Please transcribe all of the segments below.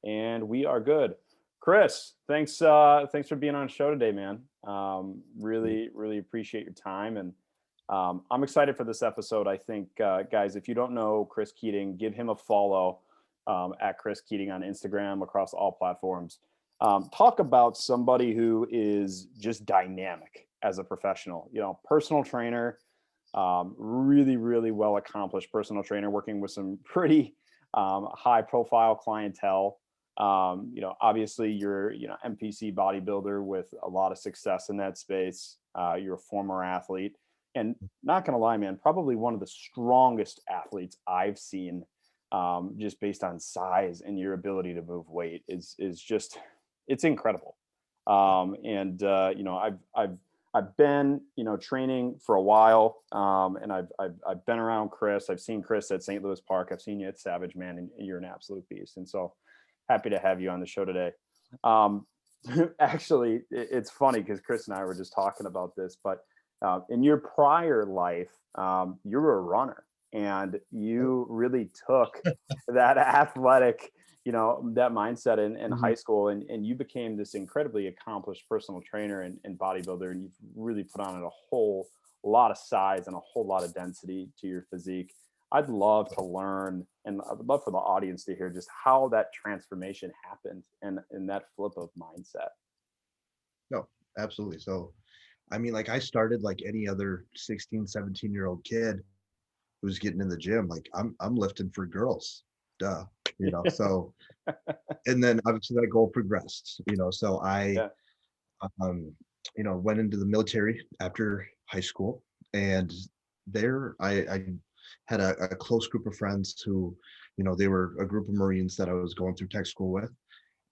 And we are good. Kris, thanks for being on the show today, man. Really appreciate your time, and I'm excited for this episode. I think, guys, if you don't know Kris Keding, give him a follow at Kris Keding on Instagram across all platforms. Talk about somebody who is just dynamic as a professional. Personal trainer, really well accomplished personal trainer, working with some pretty high profile clientele. Obviously you're, NPC bodybuilder with a lot of success in that space. You're a former athlete, and not gonna lie, man, probably one of the strongest athletes I've seen, just based on size and your ability to move weight is just, it's incredible. I've been, training for a while, and I've been around Kris. I've seen Kris at St. Louis Park. I've seen you at Savage, man, and you're an absolute beast. And so happy to have you on the show today. Actually, it's funny because Kris and I were just talking about this, but in your prior life, you were a runner, and you really took that athletic, that mindset in high school, and you became this incredibly accomplished personal trainer and bodybuilder, and you've really put on a whole lot of size and a whole lot of density to your physique. I'd love to learn, and I'd love for the audience to hear just how that transformation happened and that flip of mindset. No, absolutely. So, I mean, like I started like any other 16, 17-year-old kid who's getting in the gym. Like I'm lifting for girls, duh, so, and then obviously that goal progressed, so I, um, went into the military after high school, and there I had a close group of friends who, they were a group of Marines that I was going through tech school with.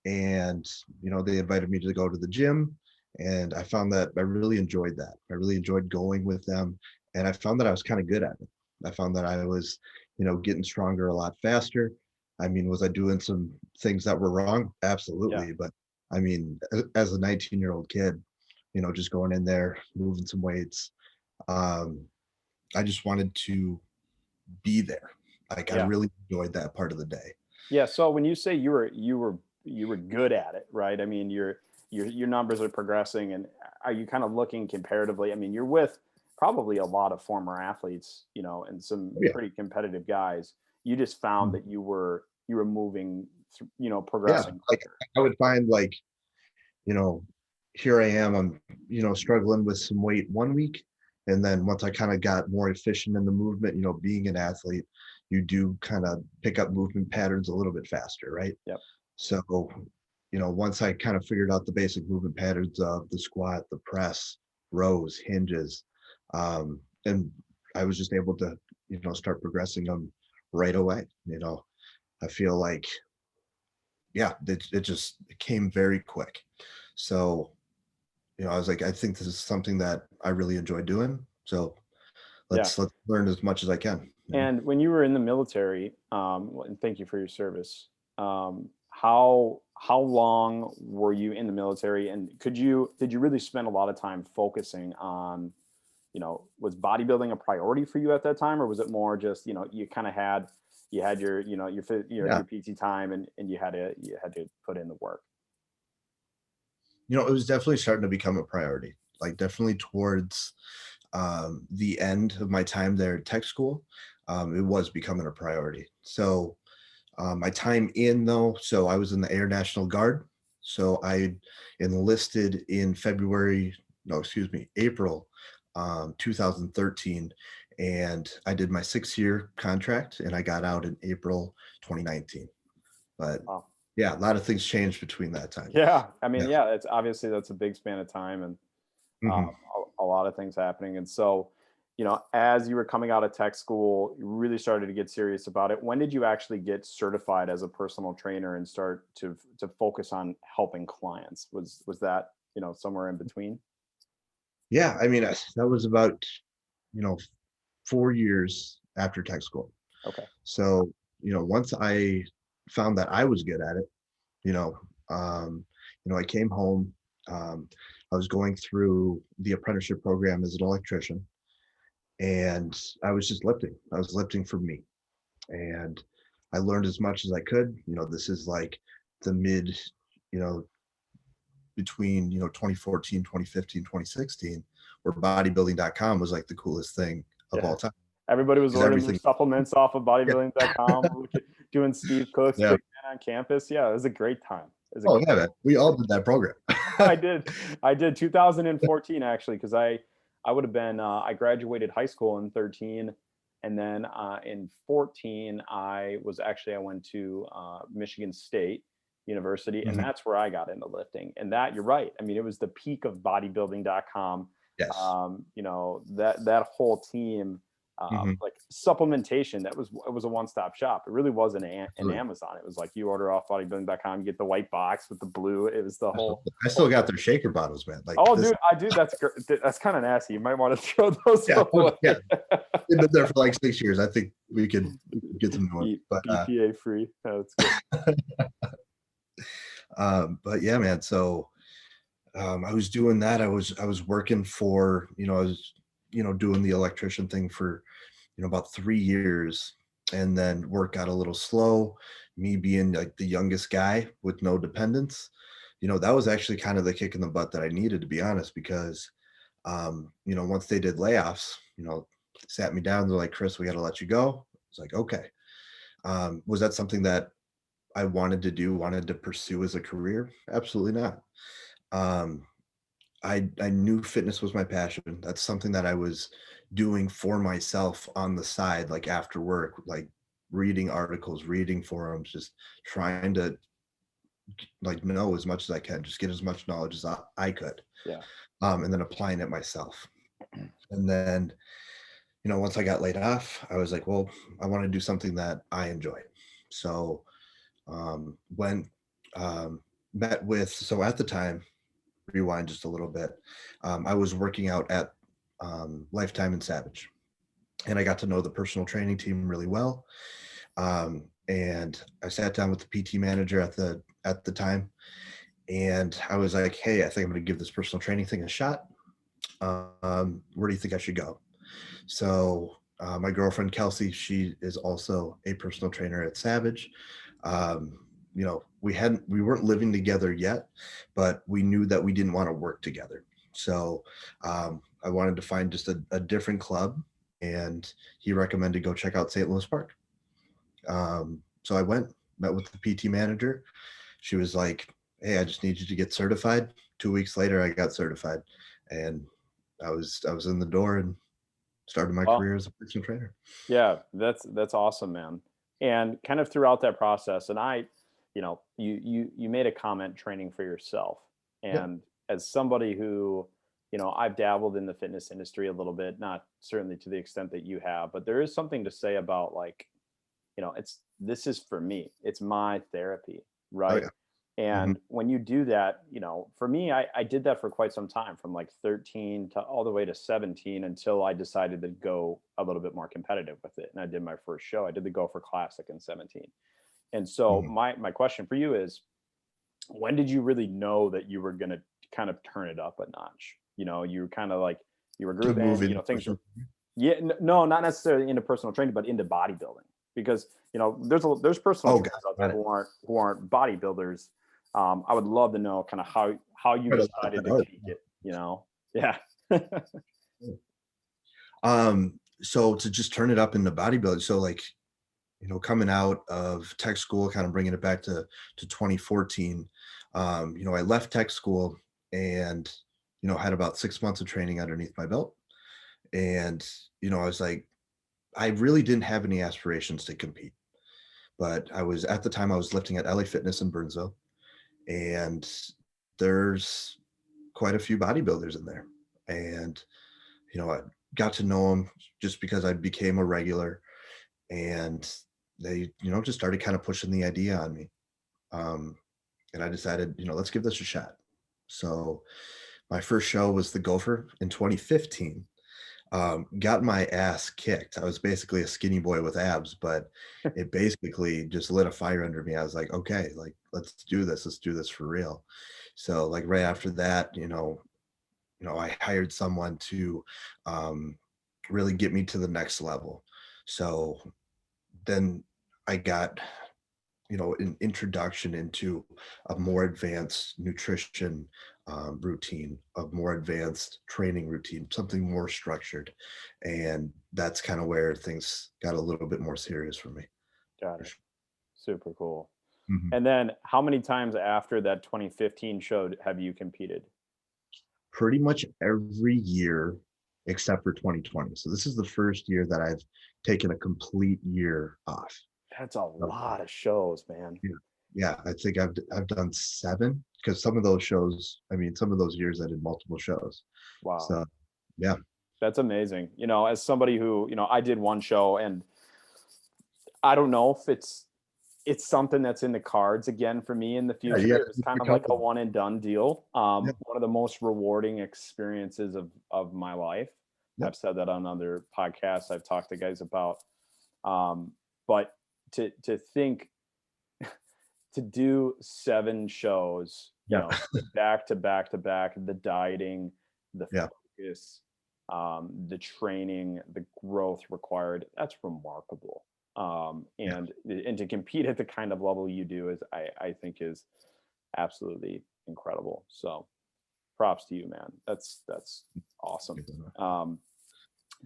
And, they invited me to go to the gym. And I found that I really enjoyed that. I really enjoyed going with them. And I found that I was kind of good at it. I found that I was, getting stronger a lot faster. I mean, was I doing some things that were wrong? Absolutely. Yeah. But I mean, as a 19-year-old kid, just going in there, moving some weights, um, I just wanted to be there. Like I Yeah. really enjoyed that part of the day. Yeah. So when you say you were good at it, right? I mean, your numbers are progressing, and are you kind of looking comparatively? I mean, you're with probably a lot of former athletes, and some Oh, yeah. pretty competitive guys. You just found Mm. that you were moving, Yeah. progressing Like quicker. I would find like, you know, here I am, I'm, struggling with some weight one week. And then once I kind of got more efficient in the movement, being an athlete, you do kind of pick up movement patterns a little bit faster, right? Yep. So, once I kind of figured out the basic movement patterns of the squat, the press, rows, hinges, and I was just able to, start progressing them right away. I feel like, yeah, it came very quick. So, I was like, I think this is something that I really enjoy doing. So Yeah. let's learn as much as I can. And when you were in the military, and thank you for your service. How long were you in the military, and did you really spend a lot of time focusing on, was bodybuilding a priority for you at that time, or was it more just, you kind of had your, Yeah. your PT time, and you had to put in the work. It was definitely starting to become a priority, like definitely towards the end of my time there at tech school. It was becoming a priority. So my time in though, so I was in the Air National Guard. So I enlisted in February, no, excuse me, April 2013. And I did my 6-year contract and I got out in April 2019. But Wow. yeah, a lot of things changed between that time. Yeah. I mean, Yeah. yeah, it's obviously that's a big span of time, and Mhm. a lot of things happening. And so, as you were coming out of tech school, you really started to get serious about it. When did you actually get certified as a personal trainer and start to focus on helping clients? Was that, somewhere in between? Yeah, I mean, that was about, you know, 4 years after tech school. Okay. So, once I found that I was good at it, you know, I came home. Um, I was going through the apprenticeship program as an electrician, and I was just lifting. I was lifting for me, and I learned as much as I could. This is like the mid, you know, between, 2014, 2015, 2016, where bodybuilding.com was like the coolest thing of Yeah. all time. Everybody was Because ordering their everything, supplements off of yeah, bodybuilding.com, doing Steve Cook's yeah. Big Man on campus. Yeah, it was a great time. It was a Oh great yeah, man. We all did that program. I did. I did 2014 actually, because I would have been I graduated high school in 13, and then in 14 I went to Michigan State University, and Mhm. that's where I got into lifting. And that, you're right. I mean, it was the peak of bodybuilding.com. Yes. That whole team, Mhm. like supplementation, it was a one-stop shop. It really wasn't an Absolutely. Amazon. It was like you order off bodybuilding.com, you get the white box with the blue. It was the whole. I still got their shaker bottles, man. Like Oh, this. dude, I do. That's kind of nasty. You might want to throw those Yeah. away. Yeah. They've been there for like 6 years. I think we could get some new ones. But BPA free. Oh, that's good. but yeah, man. So I was doing that. I was working for, I was, doing the electrician thing for, about 3 years, and then work got a little slow. Me being like the youngest guy with no dependents, that was actually kind of the kick in the butt that I needed, to be honest, because once they did layoffs, sat me down, they're like, Kris, we got to let you go. It's like, okay. Was that something that I wanted to pursue as a career? Absolutely not. Um, I knew fitness was my passion. That's something that I was doing for myself on the side, like after work, like reading articles, reading forums, just trying to like know as much as I can, just get as much knowledge as I could, Yeah. and then applying it myself. And then, once I got laid off, I was like, well, I want to do something that I enjoy. So when met with, so at the time, rewind just a little bit. I was working out at Lifetime and Savage, and I got to know the personal training team really well. And I sat down with the PT manager at the time, and I was like, "Hey, I think I'm going to give this personal training thing a shot. Where do you think I should go?" So my girlfriend Kelsey, she is also a personal trainer at Savage. We weren't living together yet, but we knew that we didn't want to work together. So I wanted to find just a different club, and he recommended go check out St. Louis Park. So I went, met with the PT manager. She was like, "Hey, I just need you to get certified." 2 weeks later, I got certified, and I was in the door and started my Well, career as a personal trainer. yeah, that's awesome, man. And kind of throughout that process, and you made a comment training for yourself. Yep. And as somebody who, I've dabbled in the fitness industry a little bit, not certainly to the extent that you have, but there is something to say about like, this is for me. It's my therapy, Oh right? yeah. Hmm. And when you do that, for me, I did that for quite some time, from like 13 to all the way to 17, until I decided to go a little bit more competitive with it. And I did my first show. I did the Gopher Classic in 17. And so Hmm. my question for you is, when did you really know that you were going to kind of turn it up a notch? You were kind of like, you were To move grooving, into things were, personal. yeah, no, not necessarily into personal training, but into bodybuilding, because there's personal Oh, trainers out there got it. who aren't bodybuilders. I would love to know kind of how you Right on the decided to start. take it. Yeah, So to just turn it up into bodybuilding. So like, coming out of tech school, kind of bringing it back to 2014. I left tech school and, had about 6 months of training underneath my belt. And, I was like, I really didn't have any aspirations to compete, but at the time I was lifting at LA Fitness in Burnsville, and there's quite a few bodybuilders in there. And, I got to know them just because I became a regular, and they, just started kind of pushing the idea on me. Um, and I decided, let's give this a shot. So my first show was the Gopher in 2015. Got my ass kicked. I was basically a skinny boy with abs, but it basically just lit a fire under me. I was like, okay, like let's do this. Let's do this for real. So like right after that, I hired someone to really get me to the next level. So then I got, an introduction into a more advanced nutrition routine, a more advanced training routine, something more structured. And that's kind of where things got a little bit more serious for me. Got For it. sure. Super cool. Mhm. And then how many times after that 2015 show have you competed? Pretty much every year except for 2020. So this is the first year that I've taken a complete year off. That's a So, lot of shows, man. yeah, yeah, I think I've done 7 because some of those shows, I mean, some of those years I did multiple shows. Wow. So yeah, That's amazing. As somebody who, I did one show, and I don't know if it's something that's in the cards again for me in the yeah, you future. have It to was keep kind your of like a company. one and done deal. Yeah, One of the most rewarding experiences of my life. yep, I've said that on other podcasts I've talked to guys about. But to think to do 7 shows, yeah, back to back to back, the dieting, the yeah, focus, the training, the growth required, that's remarkable. yeah. And to compete at the kind of level you do is I think is absolutely incredible. So props to you, man. That's awesome. Good to know.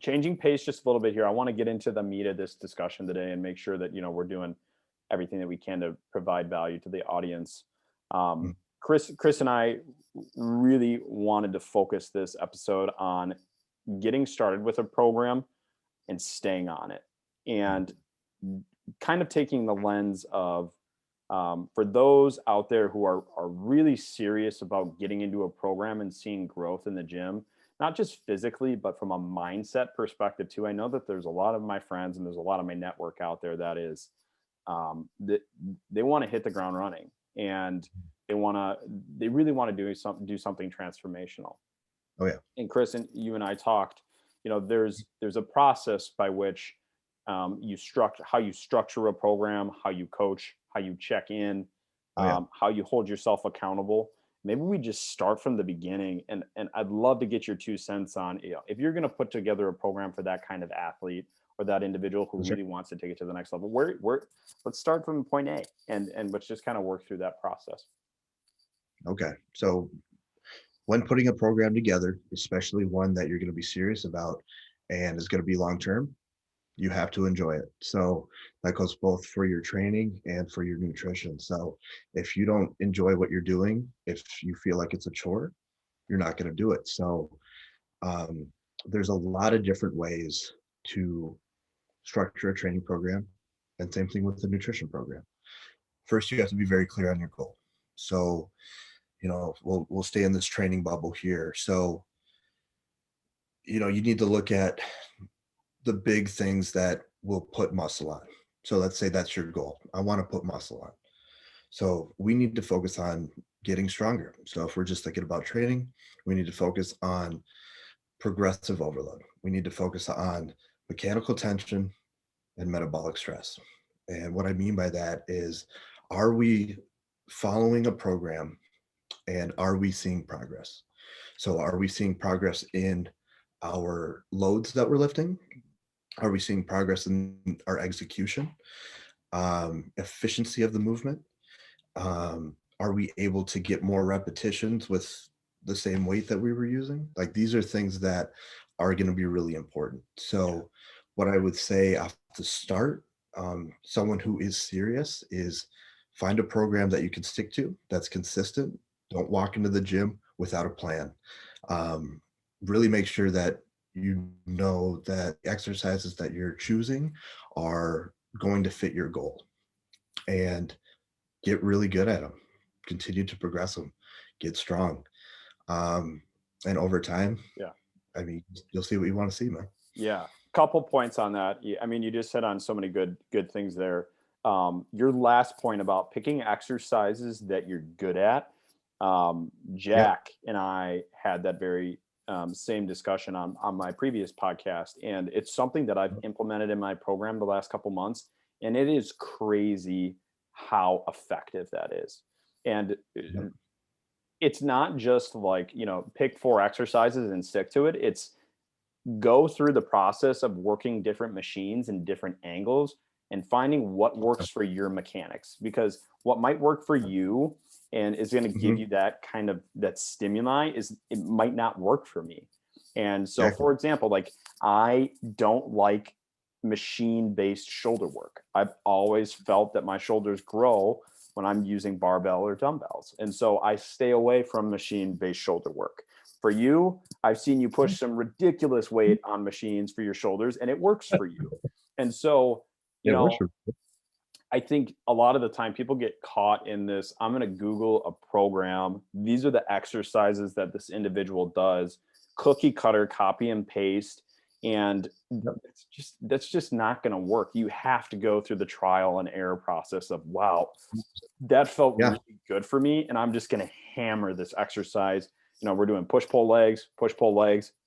Changing pace just a little bit here. I want to get into the meat of this discussion today and make sure that we're doing everything that we can to provide value to the audience. Mm, Kris and I really wanted to focus this episode on getting started with a program and staying on it, mm, and kind of taking the lens of, for those out there who are really serious about getting into a program and seeing growth in the gym, not just physically, but from a mindset perspective too. I know that there's a lot of my friends and there's a lot of my network out there that is, that they want to hit the ground running, and they really want to do something transformational. oh yeah, And Kris, and you and I talked, there's a process by which, how you structure a program, how you coach, how you check in, oh yeah. how you hold yourself accountable. Maybe we just start from the beginning, and I'd love to get your 2 cents on, if you're going to put together a program for that kind of athlete or that individual who For sure. really wants to take it to the next level. Where let's start from point A, and let's just kind of work through that process. Okay. So when putting a program together, especially one that you're going to be serious about and is going to be long term, you have to enjoy it. So that goes both for your training and for your nutrition. So if you don't enjoy what you're doing, if you feel like it's a chore, you're not going to do it. So um, there's a lot of different ways to structure a training program, and same thing with the nutrition program. First, you have to be very clear on your goal. So, we'll stay in this training bubble here. So, you need to look at the big things that will put muscle on. So let's say that's your goal. I want to put muscle on. So we need to focus on getting stronger. So if we're just thinking about training, we need to focus on progressive overload. We need to focus on mechanical tension and metabolic stress. And what I mean by that is, are we following a program and are we seeing progress? So are we seeing progress in our loads that we're lifting? Are we seeing progress in our execution, efficiency of the movement? Are we able to get more repetitions with the same weight that we were using? Like, these are things that are going to be really important. So what I would say off the start, someone who is serious, is find a program that you can stick to that's consistent. Don't walk into the gym without a plan. Um, really make sure that you know that the exercises that you're choosing are going to fit your goal, and get really good at them. Continue to progress them. Get strong. Um, and over time, Yeah. I mean, you'll see what you want to see, man. Yeah, couple points on that. I mean, you just hit on so many good things there. Your last point about picking exercises that you're good at. Yep. Jack and I had that very, same discussion on my previous podcast, and it's something that I've implemented in my program the last couple months, and it is crazy how effective that is. And Yep. it's not just like, pick 4 exercises and stick to it. It's go through the process of working different machines and different angles and finding what works for your mechanics, because what might work for you and is going to give Mhm. you that kind of that stimuli is it might not work for me. And so, Exactly. for example, like I don't like machine based shoulder work. I've always felt that my shoulders grow when I'm using barbell or dumbbells. And so I stay away from machine based shoulder work. For you, I've seen you push some ridiculous weight on machines for your shoulders and it works for you. And so, you It works know, for I think a lot of the time people get caught in this. I'm going to Google a program. These are the exercises that this individual does, cookie cutter, copy and paste. And Yep. that's just not going to work. You have to go through the trial and error process of, wow, that felt Yeah. really good for me. And I'm just going to hammer this exercise. We're doing push pull legs,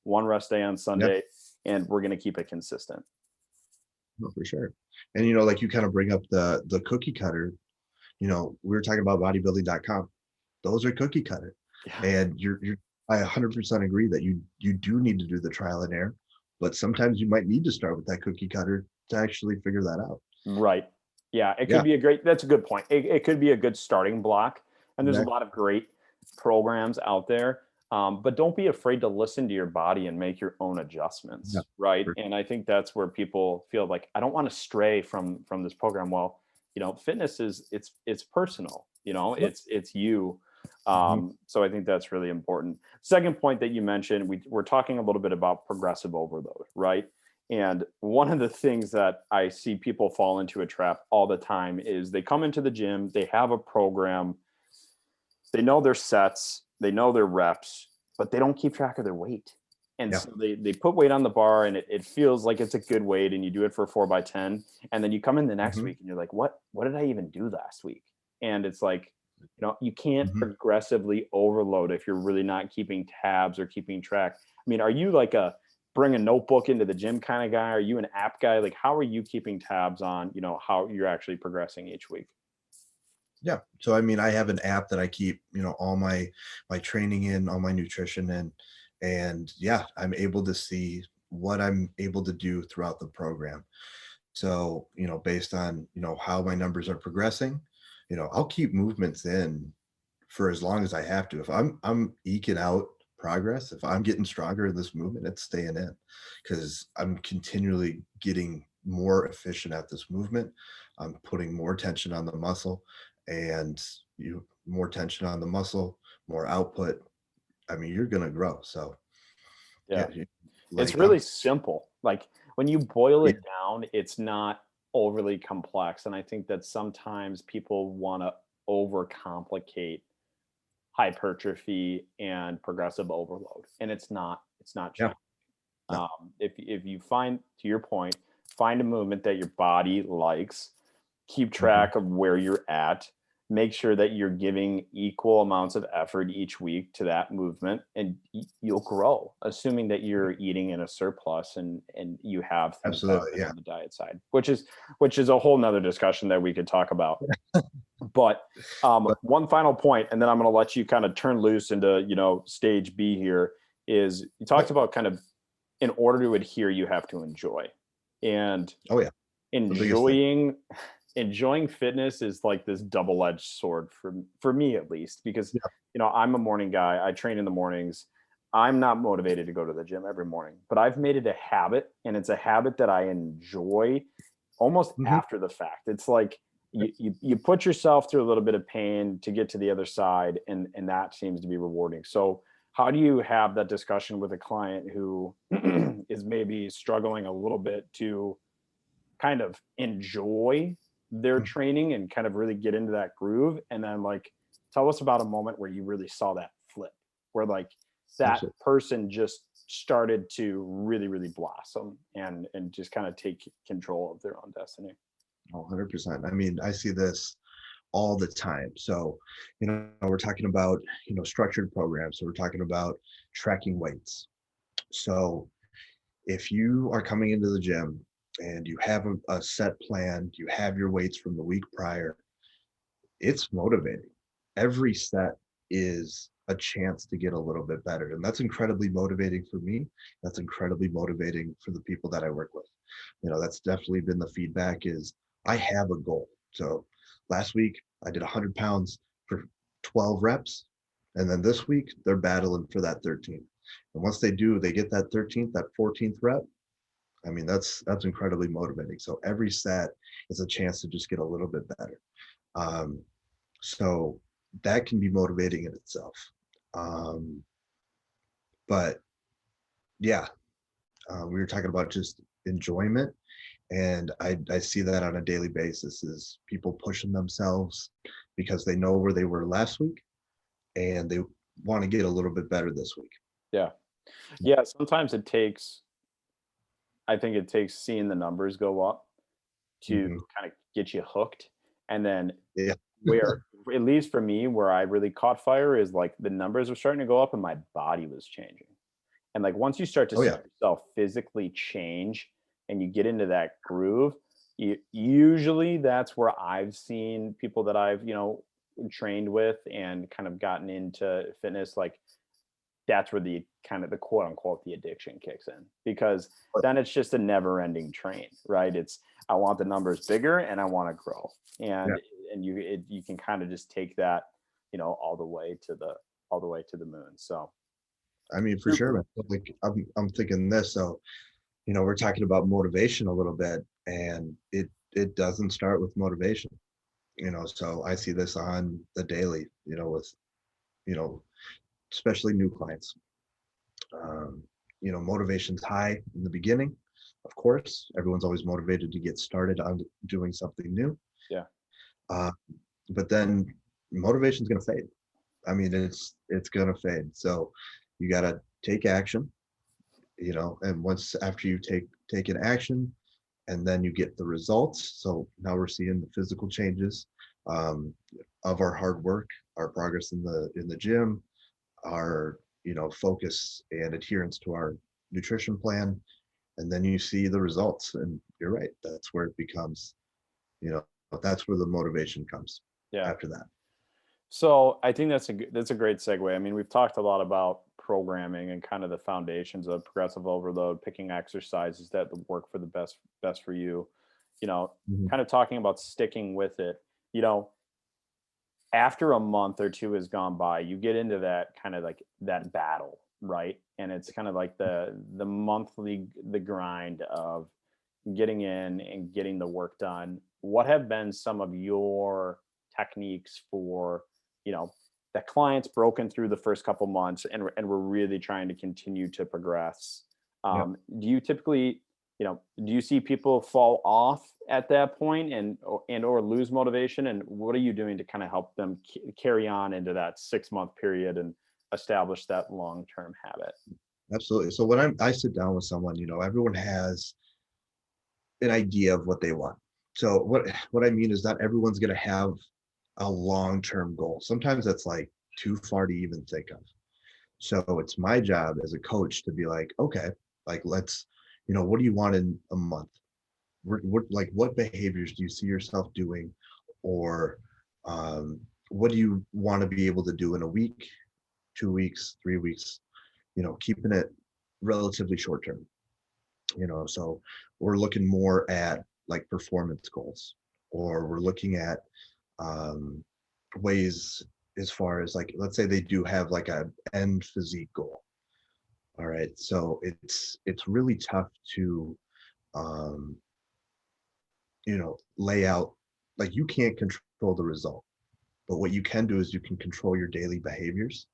one rest day on Yeah. Sunday, and we're going to keep it consistent. No, for sure. And like you kind of bring up the cookie cutter. We were talking about bodybuilding.com. Those are cookie cutter. Yeah. And I 100% agree that you do need to do the trial and error, but sometimes you might need to start with that cookie cutter to actually figure that out. Right. Yeah, it could Yeah, be that's a good point. It could be a good starting block. And there's a exactly. lot of great programs out there. But don't be afraid to listen to your body and make your own Yeah, adjustments. Right. for- And I think that's where people feel like, I don't want to stray from this program. Well, fitness it's personal, Yep. it's you. Mhm. So I think that's really important. Second point that you mentioned, we're talking a little bit about progressive overload, right? And one of the things that I see people fall into a trap all the time is they come into the gym, they have a program, they know their sets, they know their reps, but they don't keep track of their weight. And Yeah. so they put weight on the bar and it feels like it's a good weight and you do it for 4x10. And then you come in the next Mhm. week and you're like, what did I even do last week? And it's like, you can't Mhm. progressively overload if you're really not keeping tabs or keeping track. I mean, are you like a bring a notebook into the gym kind of guy? Are you an app guy? Like, how are you keeping tabs on, how you're actually progressing each week? Yeah. So I mean, I have an app that I keep, all my training in, all my nutrition in, and yeah, I'm able to see what I'm able to do throughout the program. So, based on, how my numbers are progressing, I'll keep movements in for as long as I have to. If I'm eking out progress, if I'm getting stronger in this movement, it's staying in because I'm continually getting more efficient at this movement. I'm putting more tension on the muscle and you more tension on the muscle, more output. I mean, you're gonna grow. So Yeah. yeah, It's like really I'm simple. Like when you boil yeah, it down, it's not overly complex. And I think that sometimes people want to overcomplicate hypertrophy and progressive overload. And it's not yeah, challenging. no, If you find, to your point, find a movement that your body likes, keep mhm, track of where you're at, make sure that you're giving equal amounts of effort each week to that movement, and you'll grow, assuming that you're eating in a surplus and you have things dialed absolutely, in yeah. on the diet side, which is a whole nother discussion that we could talk about. But But one final point, and then I'm going to let you kind of turn loose into stage B here. Is you talked yep. about kind of, in order to adhere, you have to enjoy, and Oh yeah, the biggest thing. enjoying fitness is like this double-edged sword for me, at least, because Yeah. I'm a morning guy. I train in the mornings. I'm not motivated to go to the gym every morning, but I've made it a habit, and it's a habit that I enjoy almost Mhm. after the fact. It's like you put yourself through a little bit of pain to get to the other side, and that seems to be rewarding. So how do you have that discussion with a client who is maybe struggling a little bit to kind of enjoy their Mm, training and kind of really get into that groove? And then, like, tell us about a moment where you really saw that flip, where like that absolutely. person just started to really really blossom and just kind of take control of their own destiny. 100%. I mean, I see this all the time. So, we're talking about, structured programs. So we're talking about tracking weights. So if you are coming into the gym and you have a set plan, you have your weights from the week prior, it's motivating. Every set is a chance to get a little bit better. And that's incredibly motivating for me. That's incredibly motivating for the people that I work with. That's definitely been the feedback is I have a goal. So last week I did 100 pounds for 12 reps. And then this week they're battling for that 13th. And once they do, they get that 13th, that 14th rep. I mean, that's incredibly motivating. So every set is a chance to just get a little bit better. Um, so that can be motivating in itself. Um, but yeah, we were talking about just enjoyment. And I see that on a daily basis is people pushing themselves because they know where they were last week and they want to get a little bit better this week. Yeah. Yeah. Sometimes I think it takes seeing the numbers go up to Hmm. kind of get you hooked. And then Yeah. where, at least for me, where I really caught fire is like the numbers were starting to go up and my body was changing. And like once you start to Oh see yeah. yourself physically change and you get into that groove, usually that's where I've seen people that I've, trained with and kind of gotten into fitness, like that's where the kind of the quote unquote the addiction kicks in, because then it's just a never ending train, right? It's I want the numbers bigger and I want to grow. Yeah. And you can kind of just take that, all the way to the moon. So I mean, for sure, super. man. Like I'm thinking this. So, we're talking about motivation a little bit, and it doesn't start with motivation. So I see this on the daily, with, you know, especially new clients. Um, motivation's high in the beginning. Of course, everyone's always motivated to get started on doing something new. Yeah. Uh, but then motivation's going to fade. I mean, it's going to fade. So you got to take action, and once after you take an action and then you get the results. So now we're seeing the physical changes um, of our hard work, our progress in the gym, our focus and adherence to our nutrition plan, and then you see the results. And you're right, that's where it becomes, you know, that's where the motivation comes Yeah. after that. So I think that's a great segue. I mean, we've talked a lot about programming and kind of the foundations of progressive overload, picking exercises that work for the best for you. You know, Mhm. kind of talking about sticking with it. You know, after a month or two has gone by, you get into that kind of like that battle, right? And it's kind of like the monthly the grind of getting in and getting the work done. What have been some of your techniques for, you know, that clients broken through the first couple months and we're really trying to continue to progress? Yeah. Do you typically, do you see people fall off at that point and or lose motivation? And what are you doing to kind of help them carry on into that 6 month period and establish that long term habit? Absolutely. So when I sit down with someone, everyone has an idea of what they want. So what I mean is not everyone's going to have a long-term goal. Sometimes that's like too far to even think of. So it's my job as a coach to be like, okay, like let's, what do you want in a month? What behaviors do you see yourself doing, or what do you want to be able to do in a week, 2 weeks, 3 weeks? Keeping it relatively short term. So we're looking more at like performance goals, or we're looking at um, ways as far as like, let's say they do have like a end physique goal. All right, so it's really tough to um, lay out, like you can't control the result, but what you can do is you can control your daily behaviors.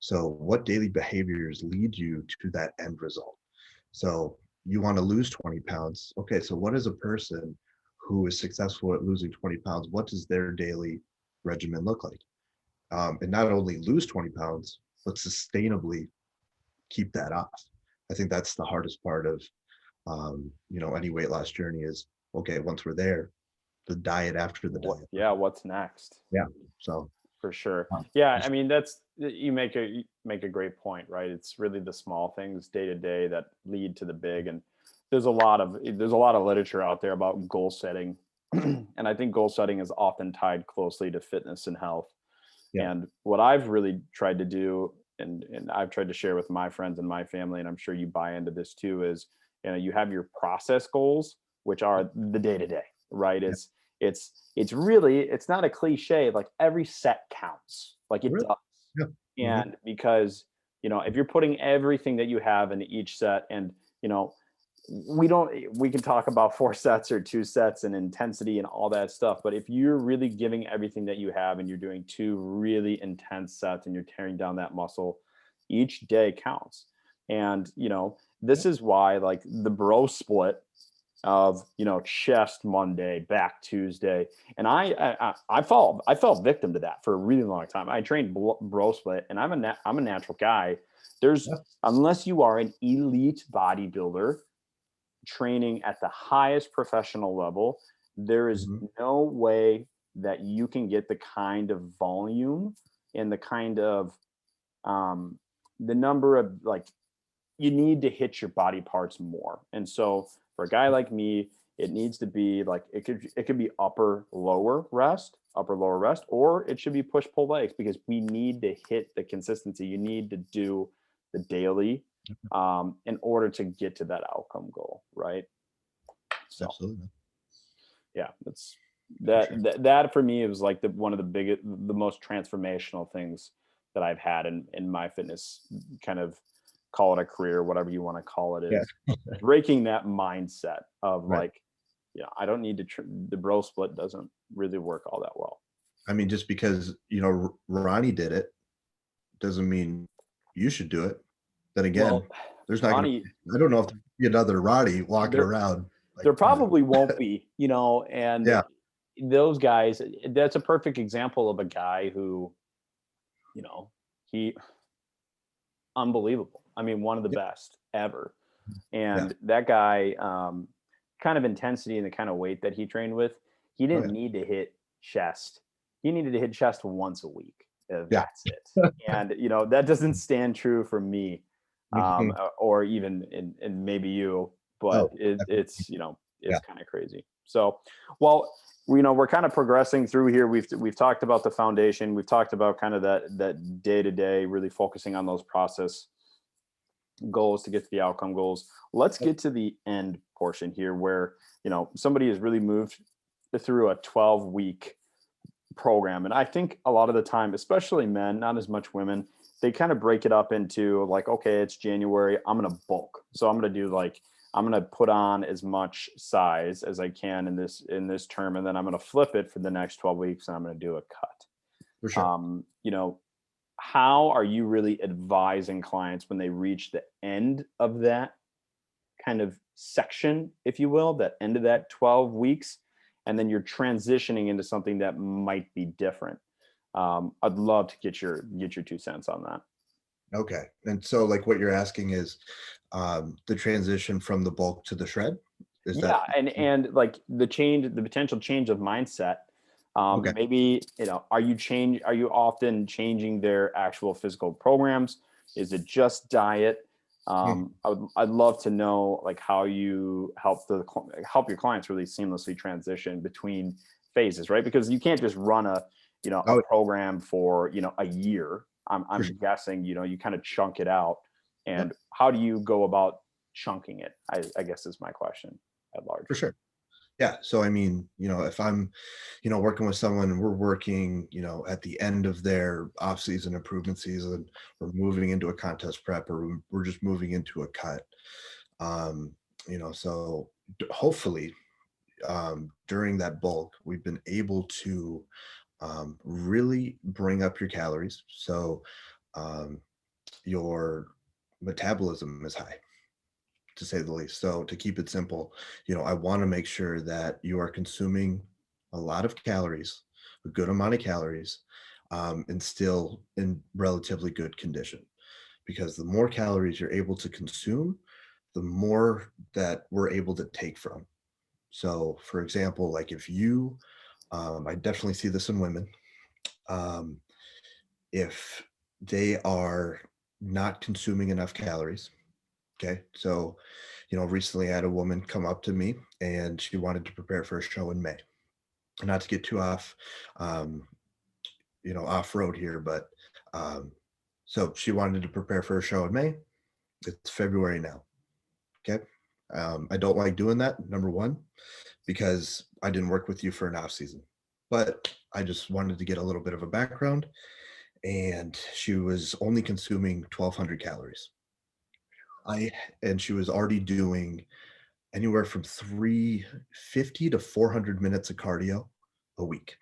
So what daily behaviors lead you to that end result? So you want to lose 20 pounds. Okay, so what is a person who is successful at losing 20 pounds? What does their daily regimen look like? And not only lose 20 pounds, but sustainably keep that off. I think that's the hardest part of any weight loss journey is, okay, once we're there, the diet after the diet. Yeah, what's next? Yeah. So For sure. um, Yeah, I just, mean that's you make a great point, right? It's really the small things day to day that lead to the big. And there's a lot of literature out there about goal setting. And I think goal setting is often tied closely to fitness and health. yeah, And what I've really tried to do, and I've tried to share with my friends and my family, and I'm sure you buy into this too, is you have your process goals, which are the day to day. right? Yeah. It's really, it's not a cliche. Like every set counts, like it Really? does. Yeah. Hmm. And because, if you're putting everything that you have into each set, and, you know, we can talk about 4 sets or 2 sets and intensity and all that stuff. But if you're really giving everything that you have and you're doing 2 really intense sets and you're tearing down that muscle, each day counts. And, Yeah. this is why like the bro split of, chest Monday, back Tuesday. And I fell victim to that for a really long time. I trained bro split, and I'm a natural guy. There's, Yeah. unless you are an elite bodybuilder training at the highest professional level, there is Hmm. no way that you can get the kind of volume and the kind of um, the number of, like, you need to hit your body parts more. And so for a guy like me, it needs to be like, it could be upper lower rest, or it should be push pull legs, because we need to hit the consistency. You need to do the daily in order to get to that outcome goal, right? So Absolutely. yeah, that's For sure. that for me, it was like one of the biggest, the most transformational things that I've had in my fitness, kind of, call it a career, whatever you want to call it, Yeah. is breaking that mindset of Right. like, I don't need to the bro split doesn't really work all that well. I mean, just because, Ronnie did it doesn't mean you should do it. Then Well, again, there's not gonna Ronnie, I don't know if there'll be another Ronnie walking there around like there probably won't be, and yeah, those guys, that's a perfect example of a guy who, he unbelievable. I mean, one of the yeah, best ever. yeah. And that guy, kind of intensity and the kind of weight that he trained with, he Oh, didn't yeah. need to hit chest. He needed to hit chest once a week. Yeah. That's it. And that doesn't stand true for me, Mhm. or even in maybe you, but Oh, definitely. it's Yeah. kind of crazy. So, well, we're kind of progressing through here. We've talked about the foundation. We've talked about kind of that day to day, really focusing on those process goals to get to the outcome goals. Let's Yep. get to the end portion here, where somebody has really moved through a 12-week program. And I think a lot of the time, especially men, not as much women, they kind of break it up into like, okay, it's January, I'm going to bulk. So I'm going to do like, I'm going to put on as much size as I can in this term, and then I'm going to flip it for the next 12 weeks and I'm going to do a cut. For sure. How are you really advising clients when they reach the end of that kind of section, if you will, that end of that 12 weeks, and then you're transitioning into something that might be different? I'd love to get your 2 cents on that. Okay. And so like what you're asking is the transition from the bulk to the shred? Is that Yeah, and like the potential change of mindset. okay. Maybe, are you often changing their actual physical programs? Is it just diet? Hmm. I'd love to know like how you help your clients really seamlessly transition between phases, right? Because you can't just run a Oh, program for a year. for I'm sure. guessing you kind of chunk it out. Yep. And how do you go about chunking it? I guess is my question at large. For sure. Yeah. So I mean, if I'm, working with someone and we're working, at the end of their off-season improvement season, we're moving into a contest prep, or we're just moving into a cut. Um, so hopefully during that bulk, we've been able to really bring up your calories. So um, your metabolism is high, to say the least. So to keep it simple, I want to make sure that you are consuming a lot of calories, a good amount of calories, and still in relatively good condition. Because the more calories you're able to consume, the more that we're able to take from. So, for example, like if you, I definitely see this in women, um, if they are not consuming enough calories. Okay. So, recently I had a woman come up to me and she wanted to prepare for a show in May. Not to get too um, off road here, but um, so she wanted to prepare for a show in May. It's February now. Okay. I don't like doing that, number one, because I didn't work with you for an off season. But I just wanted to get a little bit of a background. And she was only consuming 1,200 calories. And she was already doing anywhere from 350 to 400 minutes of cardio a week.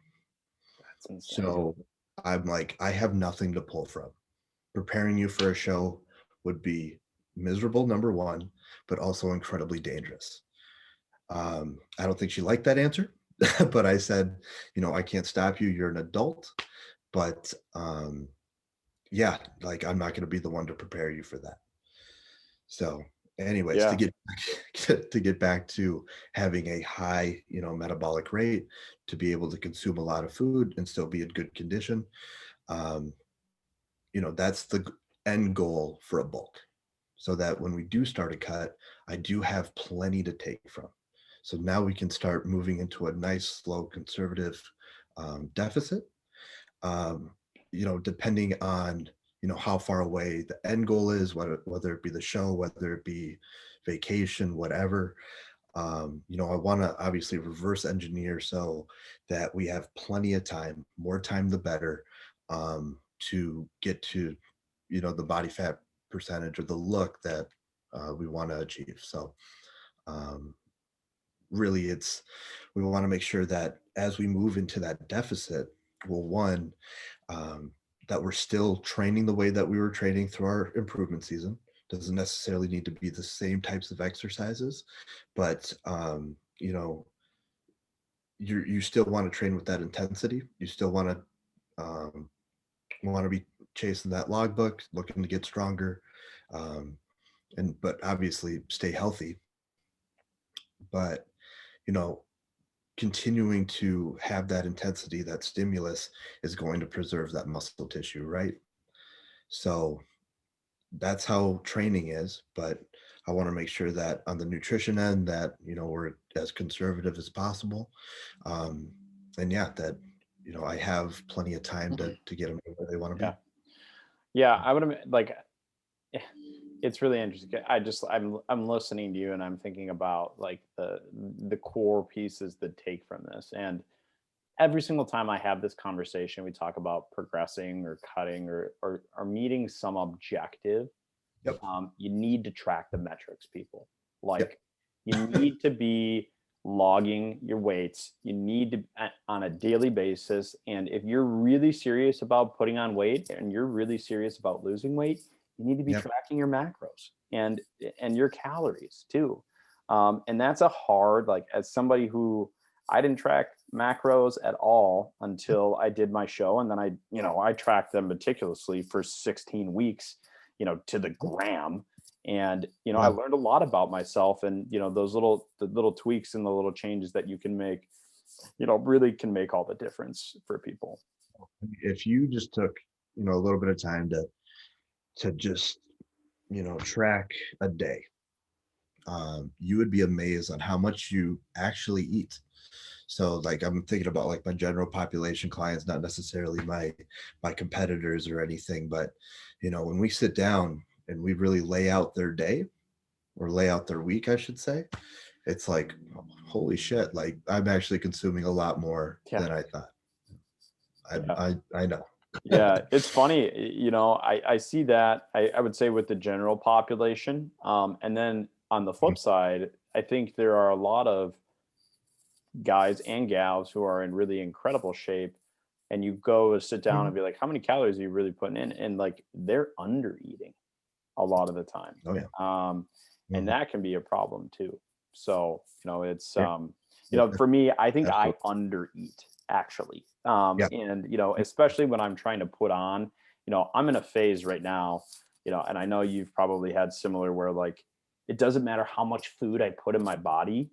That's insane. So I'm like, I have nothing to pull from. Preparing you for a show would be miserable, number one, but also incredibly dangerous. I don't think she liked that answer, but I said, I can't stop you. You're an adult, but yeah, like I'm not going to be the one to prepare you for that. So, anyways, Yeah. to get back to having a high, metabolic rate, to be able to consume a lot of food and still be in good condition, um, that's the end goal for a bulk. So that when we do start a cut, I do have plenty to take from. So now we can start moving into a nice, slow, conservative deficit. Um, depending on how far away the end goal is, whether it be the show, whether it be vacation, whatever. I want to obviously reverse engineer so that we have plenty of time, more time the better, to get to the body fat percentage or the look that we want to achieve. So um, really, we want to make sure that as we move into that deficit, well, one, um, that we're still training the way that we were training through our improvement season. Doesn't necessarily need to be the same types of exercises, but you still want to train with that intensity. You still want to be chasing that logbook, looking to get stronger, um, but obviously stay healthy. But you know, continuing to have that intensity, that stimulus is going to preserve that muscle tissue, right? So that's how training is. But I want to make sure that on the nutrition end that we're as conservative as possible. Um, and yeah, that I have plenty of time to get them where they want to Yeah. be. Yeah. I would like, it's really interesting. I'm listening to you and I'm thinking about like the core pieces that take from this. And every single time I have this conversation, we talk about progressing or cutting or meeting some objective. Yep. You need to track the metrics, people. Yep. Like you need to be logging your weights. You need to on a daily basis. And if you're really serious about putting on weight and you're really serious about losing weight, you need to be Yep. tracking your macros and your calories too. And that's a hard, like as somebody who I didn't track macros at all until I did my show. And then I tracked them meticulously for 16 weeks, to the gram. And, I Wow. learned a lot about myself and, the little tweaks and the little changes that you can make, really can make all the difference for people. If you just took a little bit of time to just track a day, you would be amazed on how much you actually eat. So like I'm thinking about like my general population clients, not necessarily my competitors or anything, but when we sit down and we really lay out their day or lay out their week, I should say, it's like, holy shit, like I'm actually consuming a lot more Yeah. than I thought. Yeah. I know. Yeah, it's funny. I see that. I would say with the general population, and then on the flip side, I think there are a lot of guys and gals who are in really incredible shape, and you go to sit down and be like, how many calories are you really putting in? And like they're under eating a lot of the time, Oh yeah. and Mhm. that can be a problem too. So it's Yeah. for me, I think I Absolutely. under eat actually, Yeah. and especially when I'm trying to put on, I'm in a phase right now, and I know you've probably had similar where like it doesn't matter how much food I put in my body,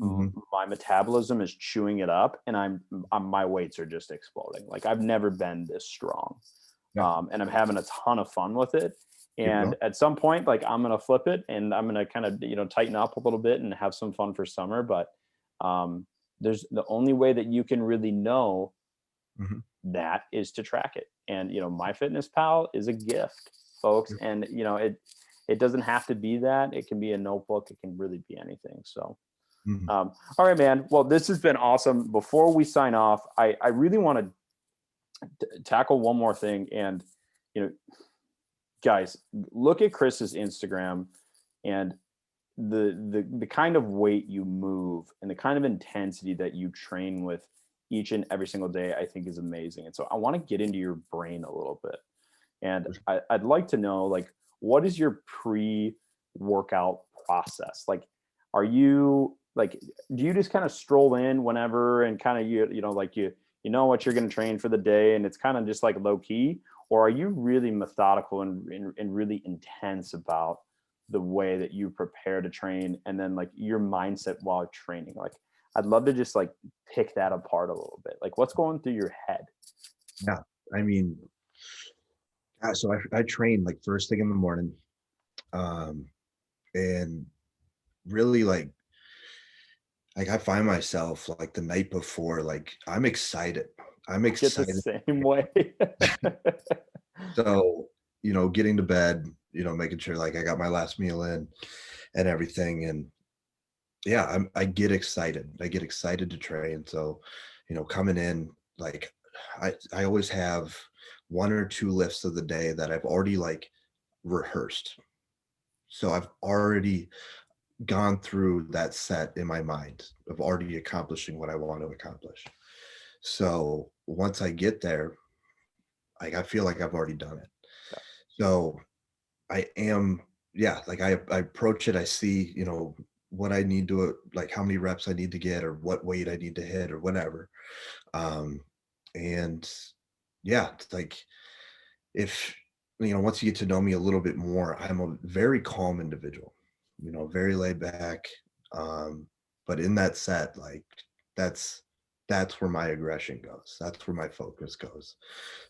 Mhm. my metabolism is chewing it up, and my weights are just exploding. Like I've never been this strong, Yeah. and I'm having a ton of fun with it. Keep And going. at some point, like I'm gonna flip it, and I'm gonna kind of tighten up a little bit and have some fun for summer. But um, there's the only way that you can really know Mhm. that is to track it. And MyFitnessPal is a gift, folks. Yep. And it doesn't have to be that. It can be a notebook. It can really be anything. So, Mhm. all right, man. Well, this has been awesome. Before we sign off, I really want to tackle one more thing. And, you know, guys, look at Kris's Instagram and the kind of weight you move and the kind of intensity that you train with each and every single day, I think is amazing. And so I want to get into your brain a little bit. And I'd like to know, like, what is your pre-workout process? Like, are you like, do you just kind of stroll in whenever and kind of, like you know what you're going to train for the day and it's kind of just like low key? Or are you really methodical and really intense about the way that you prepare to train and then like your mindset while training? Like, I'd love to just like pick that apart a little bit. Like, what's going through your head? Yeah. I mean, so I train like first thing in the morning. Um, and really like I find myself like the night before, like I'm excited. I'm Get the excited. same way. So, getting to bed, making sure like I got my last meal in and everything. And yeah, I get excited. I get excited to train. So, coming in, like I always have one or two lifts of the day that I've already like rehearsed. So I've already gone through that set in my mind of already accomplishing what I want to accomplish. So once I get there, like I feel like I've already done it. Yeah. So I am, yeah, like I approach it, I see, what I need to like how many reps I need to get or what weight I need to hit or whatever. Um and yeah, it's like if once you get to know me a little bit more, I'm a very calm individual, very laid back. Um, but in that set, like that's that's where my aggression goes. That's where my focus goes.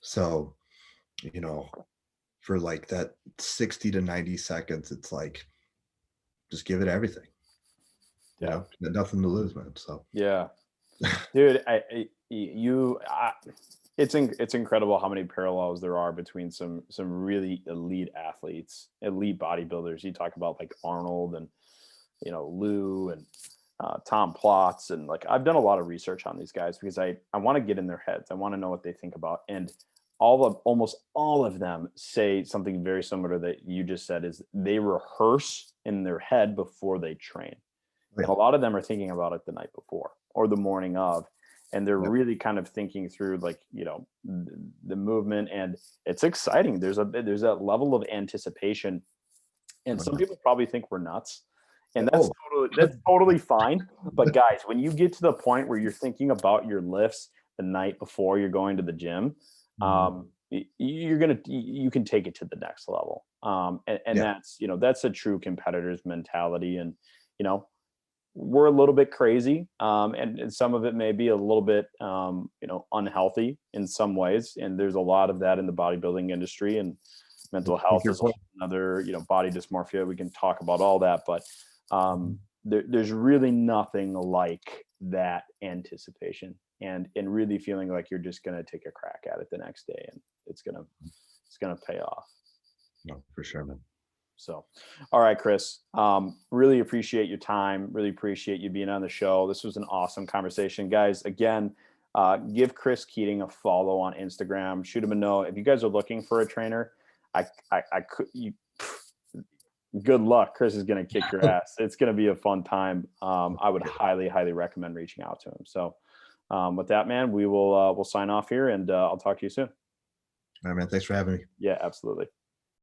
So, you know, for like that 60 to 90 seconds, it's like just give it everything, Yeah. nothing to lose, man. So Yeah. Dude, it's incredible how many parallels there are between some really elite athletes, elite bodybuilders. You talk about like Arnold and Lou and Tom Plotz, and like I've done a lot of research on these guys because I want to get in their heads. I want to know what they think about, and almost all of them say something very similar to that you just said, is they rehearse in their head before they train. And a yeah, lot of them are thinking about it the night before or the morning of, and they're yeah, really kind of thinking through like, the movement, and it's exciting. There's a level of anticipation, and some people probably think we're nuts, and oh, that's totally fine. But guys, when you get to the point where you're thinking about your lifts the night before you're going to the gym, you can take it to the next level. And yeah, that's a true competitor's mentality. And we're a little bit crazy, and some of it may be a little bit unhealthy in some ways, and there's a lot of that in the bodybuilding industry, and mental take health your is point. another, body dysmorphia. We can talk about all that, but there's really nothing like that anticipation and really feeling like you're just going to take a crack at it the next day, and it's going to pay off. No, for sure, man. So, all right, Kris, really appreciate your time. Really appreciate you being on the show. This was an awesome conversation, guys. Again, give Kris Keding a follow on Instagram. Shoot him a note. If you guys are looking for a trainer, good luck. Kris is going to kick your ass. It's going to be a fun time. I would highly, highly recommend reaching out to him. So, with that, man, we'll sign off here, and I'll talk to you soon. All right, man. Thanks for having me. Yeah, absolutely.